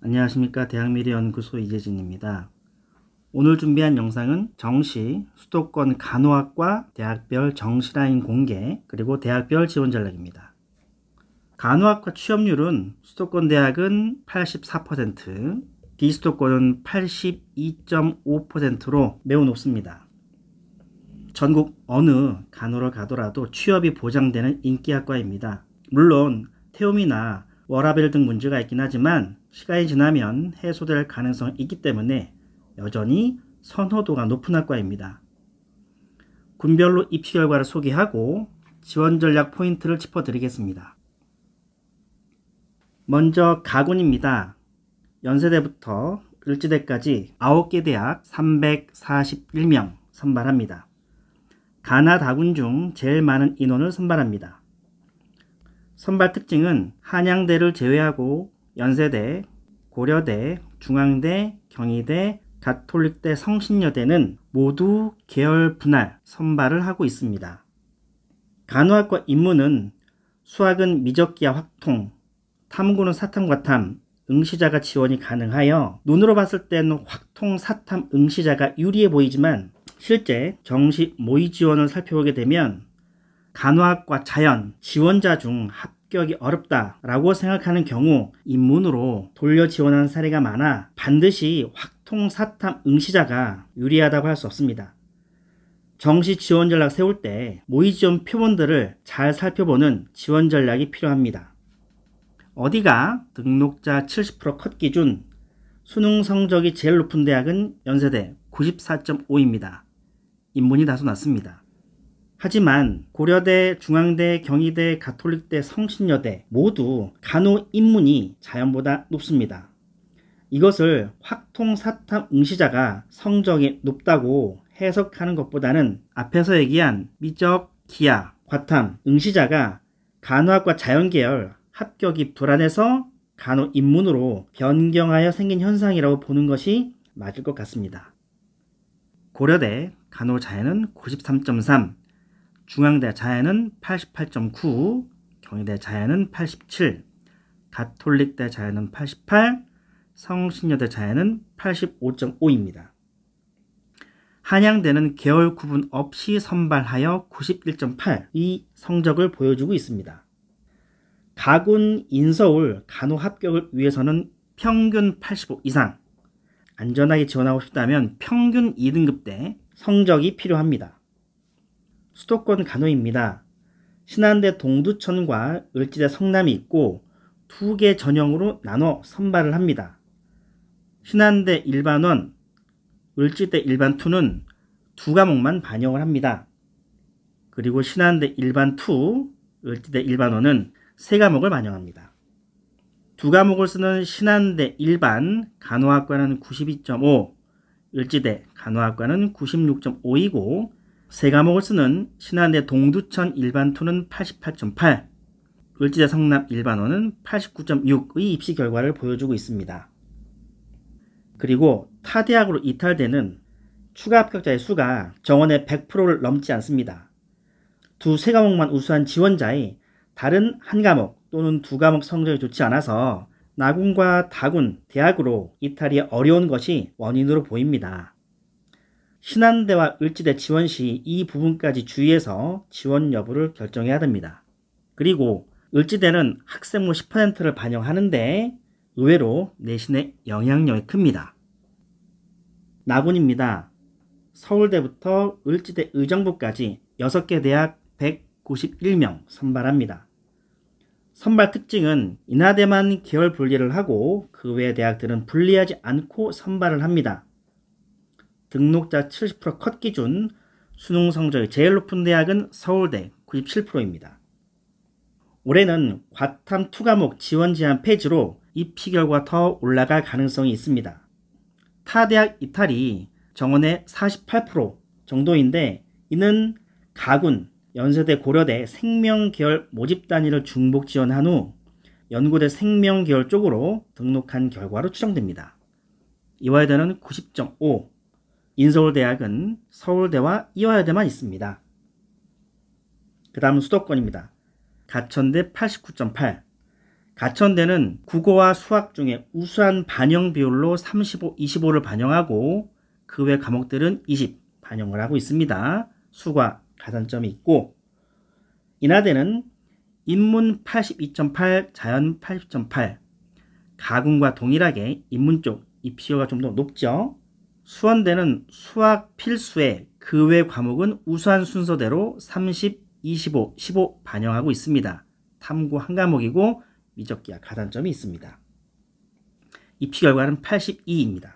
안녕하십니까. 대학미래연구소 이재진입니다. 오늘 준비한 영상은 정시, 수도권 간호학과 대학별 정시라인 공개, 그리고 대학별 지원 전략입니다. 간호학과 취업률은 수도권 대학은 84%, 비수도권은 82.5%로 매우 높습니다. 전국 어느 간호를 가더라도 취업이 보장되는 인기학과입니다. 물론 태움이나 워라밸 등 문제가 있긴 하지만 시간이 지나면 해소될 가능성이 있기 때문에 여전히 선호도가 높은 학과입니다. 군별로 입시 결과를 소개하고 지원 전략 포인트를 짚어드리겠습니다. 먼저 가군입니다. 연세대부터 을지대까지 9개 대학 341명 선발합니다. 간하 다군 중 제일 많은 인원을 선발합니다. 선발 특징은 한양대를 제외하고 연세대, 고려대, 중앙대, 경희대, 가톨릭대, 성신여대는 모두 계열 분할 선발을 하고 있습니다. 간호학과 입문은 수학은 미적기와 확통, 탐구는 사탐과탐, 응시자가 지원이 가능하여 눈으로 봤을 때는 확통, 사탐, 응시자가 유리해 보이지만 실제 정시 모의 지원을 살펴보게 되면 간호학과 자연 지원자 중 합격이 어렵다라고 생각하는 경우 입문으로 돌려 지원하는 사례가 많아 반드시 확통, 사탐, 응시자가 유리하다고 할 수 없습니다. 정시 지원 전략 세울 때 모의 지원 표본들을 잘 살펴보는 지원 전략이 필요합니다. 어디가 등록자 70% 컷 기준 수능 성적이 제일 높은 대학은 연세대 94.5입니다. 인문이 다소 낮습니다. 하지만 고려대, 중앙대, 경희대, 가톨릭대, 성신여대 모두 간호 인문이 자연보다 높습니다. 이것을 확통, 사탐, 응시자가 성적이 높다고 해석하는 것보다는 앞에서 얘기한 미적, 기하, 과탐, 응시자가 간호학과 자연계열 합격이 불안해서 간호 인문으로 변경하여 생긴 현상이라고 보는 것이 맞을 것 같습니다. 고려대 간호자연은 93.3, 중앙대 자연은 88.9, 경희대 자연은 87, 가톨릭대 자연은 88, 성신여대 자연은 85.5입니다. 한양대는 계열 구분 없이 선발하여 91.8, 이 성적을 보여주고 있습니다. 가군, 인서울 간호 합격을 위해서는 평균 85 이상, 안전하게 지원하고 싶다면 평균 2등급대 성적이 필요합니다. 수도권 간호입니다. 신한대 동두천과 을지대 성남이 있고 2개 전형으로 나눠 선발을 합니다. 신한대 일반원, 을지대 일반2는 2과목만 반영을 합니다. 그리고 신한대 일반2, 을지대 일반원은 3과목을 반영합니다. 2과목을 쓰는 신한대 일반 간호학과는 92.5, 을지대 간호학과는 96.5이고 3과목을 쓰는 신한대 동두천 일반2는 88.8, 을지대 성남 일반원은 89.6의 입시 결과를 보여주고 있습니다. 그리고 타 대학으로 이탈되는 추가 합격자의 수가 정원의 100%를 넘지 않습니다. 3과목만 우수한 지원자의 다른 한 과목 또는 2과목 성적이 좋지 않아서 나군과 다군, 대학으로 이탈이 어려운 것이 원인으로 보입니다. 신한대와 을지대 지원 시 이 부분까지 주의해서 지원 여부를 결정해야 됩니다. 그리고 을지대는 학생부 10%를 반영하는데 의외로 내신의 영향력이 큽니다. 나군입니다. 서울대부터 을지대 의정부까지 6개 대학 191명 선발합니다. 선발 특징은 인하대만 계열 분리를 하고 그 외 대학들은 분리하지 않고 선발을 합니다. 등록자 70% 컷 기준 수능 성적이 제일 높은 대학은 서울대 97%입니다. 올해는 과탐 2과목 지원 제한 폐지로 입시 결과 더 올라갈 가능성이 있습니다. 타 대학 이탈이 정원의 48% 정도인데 이는 가군, 연세대, 고려대 생명계열 모집 단위를 중복 지원한 후 연고대 생명계열 쪽으로 등록한 결과로 추정됩니다. 이화여대는 90.5, 인서울대학은 서울대와 이화여대만 있습니다. 그 다음 수도권입니다. 가천대 89.8, 가천대는 국어와 수학 중에 우수한 반영 비율로 35, 25를 반영하고 그 외 과목들은 20 반영을 하고 있습니다. 수가 가산점이 있고, 인하대는 인문 82.8, 자연 80.8, 가군과 동일하게 인문 쪽 입시가 좀 더 높죠. 수원대는 수학 필수에 그 외 과목은 우수한 순서대로 30, 25, 15 반영하고 있습니다. 탐구 한 과목이고 미적기하 가산점이 있습니다. 입시 결과는 82입니다.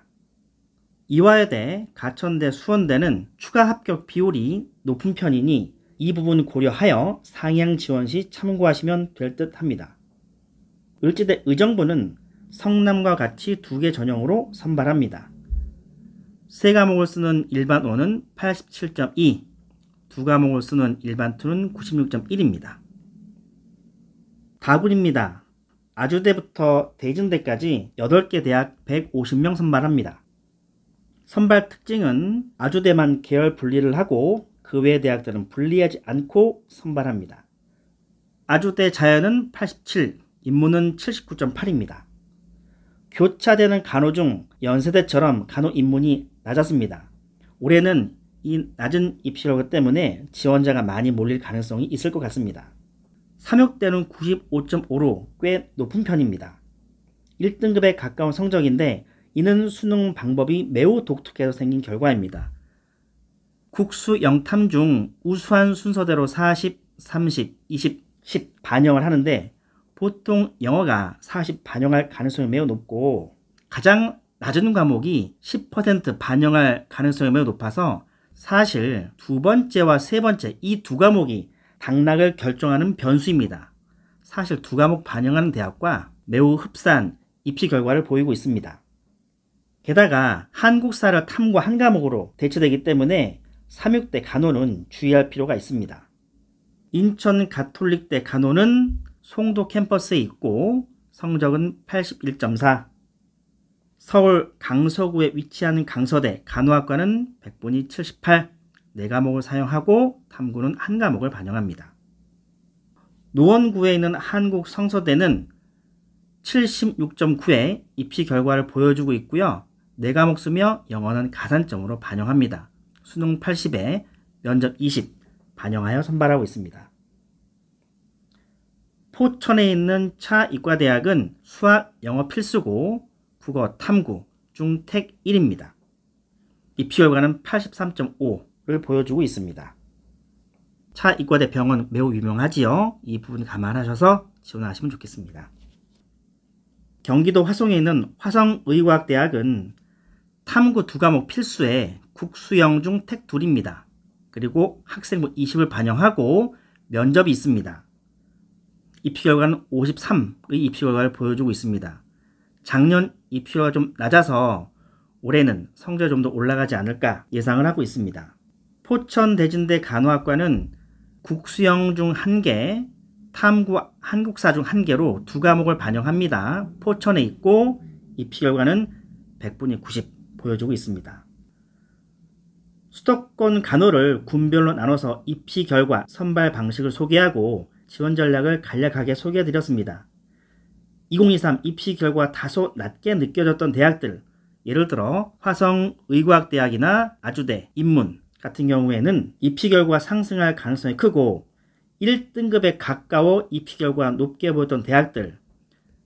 이화여대, 가천대, 수원대는 추가 합격 비율이 높은 편이니 이 부분 고려하여 상향 지원 시 참고하시면 될 듯 합니다. 을지대 의정부는 성남과 같이 2개 전형으로 선발합니다. 3과목을 쓰는 일반5는 87.2, 2과목을 쓰는 일반2는 96.1입니다. 다군입니다. 아주대부터 대진대까지 8개 대학 150명 선발합니다. 선발 특징은 아주대만 계열 분리를 하고 그 외 대학들은 분리하지 않고 선발합니다. 아주대 자연은 87, 인문은 79.8입니다. 교차되는 간호 중 연세대처럼 간호 인문이 낮았습니다. 올해는 이 낮은 입시 결과 때문에 지원자가 많이 몰릴 가능성이 있을 것 같습니다. 삼육대는 95.5로 꽤 높은 편입니다. 1등급에 가까운 성적인데 이는 수능 방법이 매우 독특해서 생긴 결과입니다. 국수 영탐 중 우수한 순서대로 40, 30, 20, 10 반영을 하는데 보통 영어가 40 반영할 가능성이 매우 높고 가장 낮은 과목이 10% 반영할 가능성이 매우 높아서 사실 두 번째와 세 번째 이 두 과목이 당락을 결정하는 변수입니다. 사실 두 과목 반영하는 대학과 매우 흡사한 입시 결과를 보이고 있습니다. 게다가 한국사를 탐구 한 과목으로 대체되기 때문에 삼육대 간호는 주의할 필요가 있습니다. 인천 가톨릭대 간호는 송도 캠퍼스에 있고 성적은 81.4, 서울 강서구에 위치한 강서대 간호학과는 100분위 78, 4과목을 사용하고 탐구는 한 과목을 반영합니다. 노원구에 있는 한국성서대는 76.9의 입시 결과를 보여주고 있고요. 4과목 쓰며 영어는 가산점으로 반영합니다. 수능 80에 면접 20 반영하여 선발하고 있습니다. 포천에 있는 차이과대학은 수학, 영어 필수고 국어, 탐구, 중택 1입니다. 입시 결과는 83.5를 보여주고 있습니다. 차이과대 병원 매우 유명하지요. 이 부분 감안하셔서 지원하시면 좋겠습니다. 경기도 화성에 있는 화성의과학대학은 탐구 2과목 필수에 국수영 중 택 2입니다. 그리고 학생부 20을 반영하고 면접이 있습니다. 입시 결과는 53의 입시 결과를 보여주고 있습니다. 작년 입시 결과가 좀 낮아서 올해는 성적이 좀 더 올라가지 않을까 예상을 하고 있습니다. 포천대진대 간호학과는 국수영 중 1개, 탐구 한국사 중 1개로 2과목을 반영합니다. 포천에 있고 입시 결과는 100분위 90 보여주고 있습니다. 수도권 간호를 군별로 나눠서 입시 결과, 선발 방식을 소개하고 지원 전략을 간략하게 소개해드렸습니다. 2023 입시 결과 다소 낮게 느껴졌던 대학들, 예를 들어 화성의과학대학이나 아주대, 인문 같은 경우에는 입시 결과 상승할 가능성이 크고 1등급에 가까워 입시 결과 높게 보였던 대학들,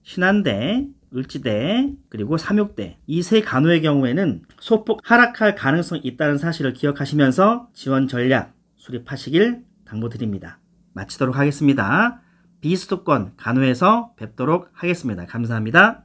신한대, 을지대, 그리고 삼육대 이 세 간호의 경우에는 소폭 하락할 가능성이 있다는 사실을 기억하시면서 지원 전략 수립하시길 당부드립니다. 마치도록 하겠습니다. 비수도권 간호에서 뵙도록 하겠습니다. 감사합니다.